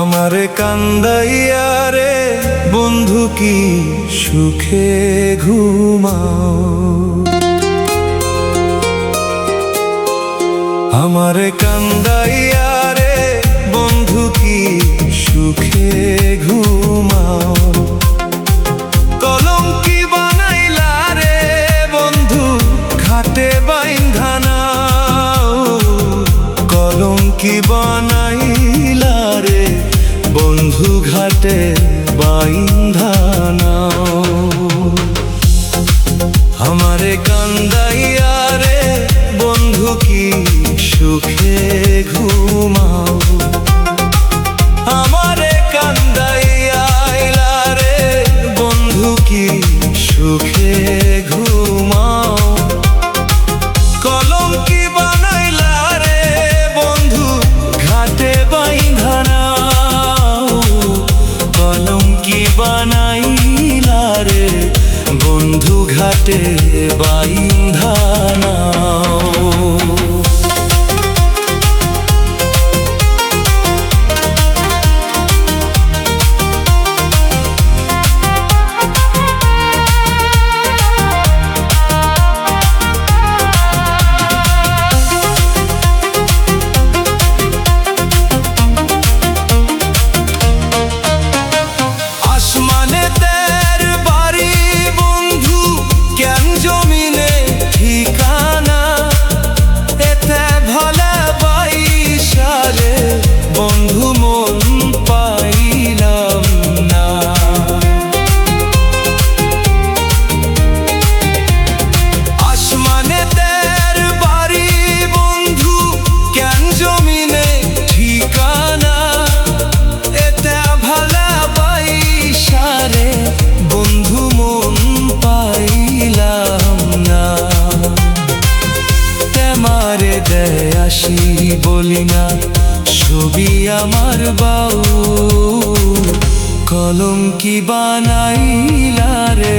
আমারে কান্দাইয়া রে বন্ধু কি সুখে ঘুমাও, আমারে কান্দাইয়া রে বন্ধু কি সুখে ঘুমাও। কলঙ্কি বানাইলা রে বন্ধু ঘাটে বাইন্ধা নাও, কলঙ্কি বানাইলা রে বন্ধু ঘাটে বাইন্ধা নাও। আমারে কান্দাইয়া রে বন্ধু কি সুখে ঘুমাও, আমারে কান্দাইয়া রে বন্ধু কি সুখে ঘুমাও। কলঙ্কি বানাইলা রে বন্ধু ঘাটে বাইন্ধা নাও, কলঙ্কি বানাইলা রে বন্ধু ঘাটে বাইন্ধা নাও। বলি না ছবি আমার বাউ, কলঙ্কি বানাইলা রে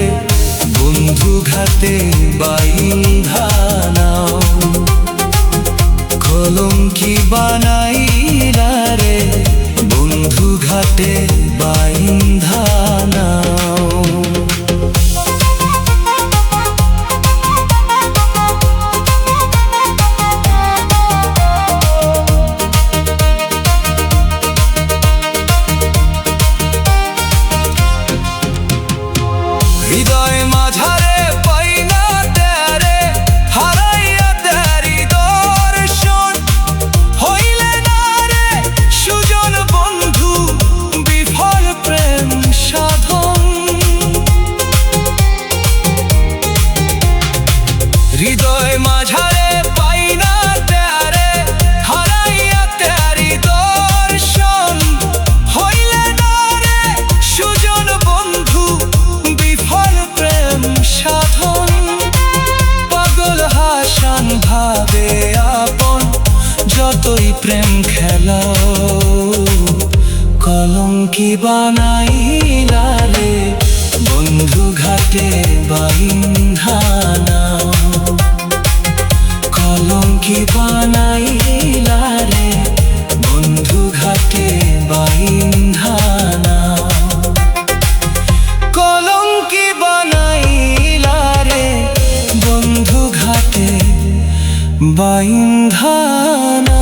বন্ধু ঘাটে বাইন্ধা নাও, কলঙ্কি বানাইলা রে বন্ধু ঘাটে বাইন্ধা নাও। হৃদয় মাঝারে পাইনা তেরে হারাইয়া তেরি দর্শন, হইলে না রে সুজন বন্ধু বিফল প্রেম সাধন। হৃদয় মাঝারে পাইনা তেরে হারাইয়া তেরি দর্শন, হইলে না রে সুজন বন্ধু সাধন। পাগল হাসান ভাবে আপন যতই প্রেম খেলাও, কলঙ্কি বানাইলা রে বন্ধু ঘাটে বাইন্ধা নাও, কলঙ্কি বানাইলা রে বন্ধু ঘাটে বাইন্ধা নাও, কলঙ্কি বানাইলা রে বন্ধু ঘাটে বাইন্ধা নাও।